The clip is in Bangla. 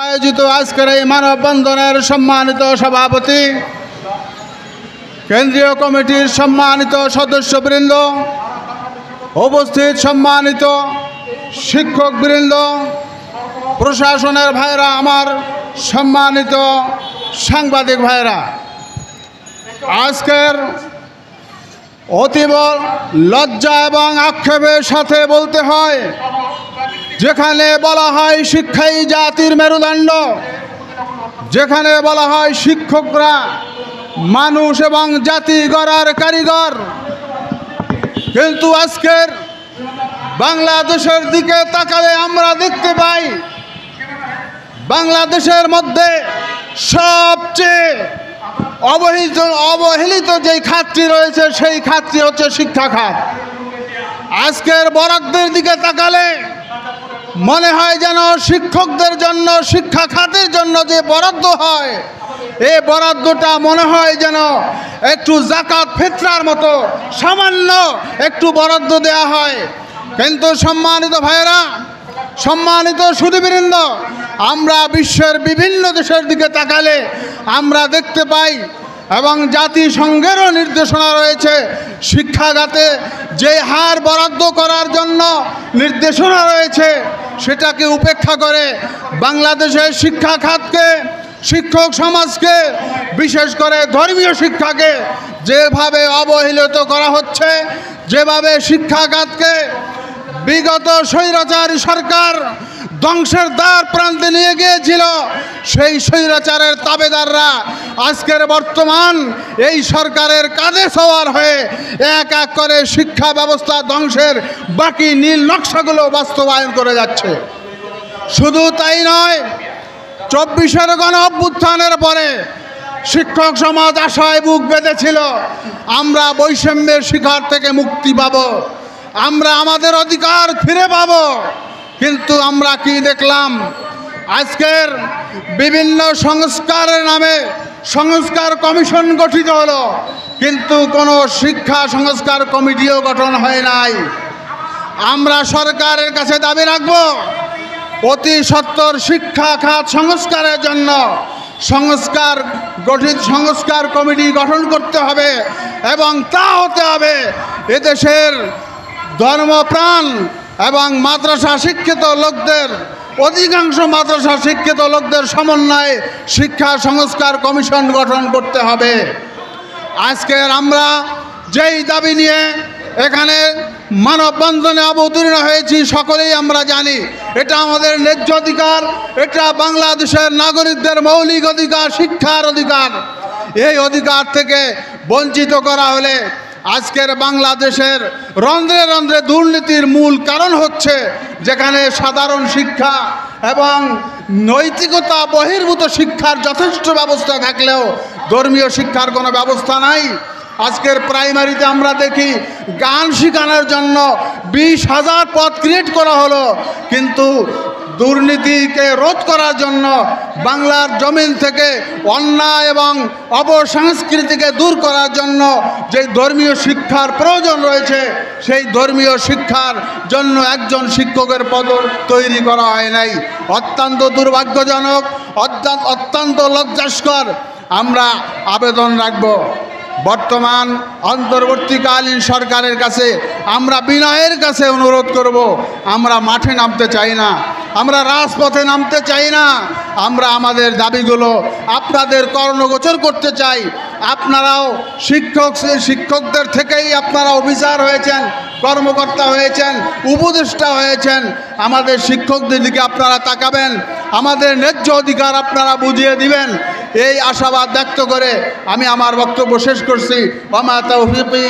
আয়োজিত আজকের এই মানববন্ধনের সম্মানিত সভাপতি, কেন্দ্রীয় কমিটির সম্মানিত সদস্যবৃন্দ, উপস্থিত সম্মানিত শিক্ষকবৃন্দ, প্রশাসনের ভাইরা, আমার সম্মানিত সাংবাদিক ভাইরা, আজকের অতীব লজ্জা এবং আক্ষেপের সাথে বলতে হয়, যেখানে বলা হয় শিক্ষাই জাতির মেরুদণ্ড, যেখানে বলা হয় শিক্ষকরা মানুষ এবং জাতি গড়ার কারিগর, কিন্তু আজকের বাংলাদেশের দিকে তাকালে আমরা দেখতে পাই বাংলাদেশের মধ্যে সবচেয়ে অবহেলিত যেই খাতটি রয়েছে সেই খাতটি হচ্ছে শিক্ষা খাত। আজকের বরাদ্দের দিকে তাকালে মনে হয় যেন শিক্ষকদের জন্য, শিক্ষা খাতের জন্য যে বরাদ্দ হয়, এই বরাদ্দটা মনে হয় যেন একটু জাকাত ফিতরার মতো সামান্য একটু বরাদ্দ দেয়া হয়। কিন্তু সম্মানিত ভাইয়েরা, সম্মানিত সুধীবৃন্দ, আমরা বিশ্বের বিভিন্ন দেশের দিকে তাকালে আমরা দেখতে পাই এবং জাতিসংঘেরও নির্দেশনা রয়েছে, শিক্ষাখাতে যে হার বরাদ্দ করার জন্য নির্দেশনা রয়েছে সেটাকে উপেক্ষা করে বাংলাদেশের শিক্ষা খাতকে, শিক্ষক সমাজকে, বিশেষ করে ধর্মীয় শিক্ষাকে যেভাবে অবহেলিত করা হচ্ছে, যেভাবে শিক্ষা খাতকে বিগত স্বৈরাচারী সরকার ধ্বংসের দ্বার প্রান্তে নিয়ে গিয়েছিল, সেই স্বৈরাচারের তাবেদাররা আজকের বর্তমান এই সরকারের কাঁধে সওয়ার হয়ে এক এক করে শিক্ষা ব্যবস্থা ধ্বংসের বাকি নীল নকশাগুলো বাস্তবায়ন করে যাচ্ছে। শুধু তাই নয়, 24-এর গণ অভ্যুত্থানের পরে শিক্ষক সমাজ আশায় বুক বেঁধেছিল আমরা বৈষম্যের শিকার থেকে মুক্তি পাব, আমরা আমাদের অধিকার ফিরে পাব। কিন্তু আমরা কি দেখলাম? আজকের বিভিন্ন সংস্কারের নামে সংস্কার কমিশন গঠিত হলো, কিন্তু কোনো শিক্ষা সংস্কার কমিটিও গঠন হয় নাই। আমরা সরকারের কাছে দাবি রাখব, অতি সত্বর শিক্ষা খাত সংস্কারের জন্য সংস্কার কমিটি গঠন করতে হবে এবং তা হতে হবে এদেশের ধর্মপ্রাণ এবং মাদ্রাসা শিক্ষিত লোকদের, অধিকাংশ মাদ্রাসা শিক্ষিত লোকদের সমন্বয়ে শিক্ষা সংস্কার কমিশন গঠন করতে হবে। আজকের আমরা যেই দাবি নিয়ে এখানে মানববন্ধনে অবতীর্ণ হয়েছি সকলেই আমরা জানি এটা আমাদের ন্যায্য অধিকার, এটা বাংলাদেশের নাগরিকদের মৌলিক অধিকার, শিক্ষার অধিকার। এই অধিকার থেকে বঞ্চিত করা হলে আজকের বাংলাদেশের রন্ধ্রে রন্ধ্রে দুর্নীতির মূল কারণ হচ্ছে, যেখানে সাধারণ শিক্ষা এবং নৈতিকতা বহির্ভূত শিক্ষার যথেষ্ট ব্যবস্থা থাকলেও ধর্মীয় শিক্ষার কোনো ব্যবস্থা নাই। আজকের প্রাইমারিতে আমরা দেখি গান শেখানোর জন্য 20,000 পদ ক্রিয়েট করা হলো, কিন্তু দুর্নীতিকে রোধ করার জন্য বাংলার জমিন থেকে অন্যায় এবং অপসংস্কৃতিকে দূর করার জন্য যে ধর্মীয় শিক্ষার প্রয়োজন রয়েছে, সেই ধর্মীয় শিক্ষার জন্য একজন শিক্ষকের পদ তৈরি করা হয় নাই। অত্যন্ত দুর্ভাগ্যজনক, অত্যন্ত লজ্জাস্কর। আমরা আবেদন রাখব বর্তমান অন্তর্বর্তীকালীন সরকারের কাছে, আমরা বিনয়ের কাছে অনুরোধ করব, আমরা মাঠে নামতে চাই না, আমরা রাজপথে নামতে চাই না, আমরা আমাদের দাবিগুলো আপনাদের কর্ণগোচর করতে চাই। আপনারাও শিক্ষকদের থেকেই আপনারা অফিসার হয়েছেন, কর্মকর্তা হয়েছেন, উপদেষ্টা হয়েছেন, আমাদের শিক্ষকদের দিকে আপনারা তাকাবেন, আমাদের ন্যায্য অধিকার আপনারা বুঝিয়ে দিবেন, এই আশাবাদ ব্যক্ত করে আমি আমার বক্তব্য শেষ করছি। ওয়া মা তাওফীকি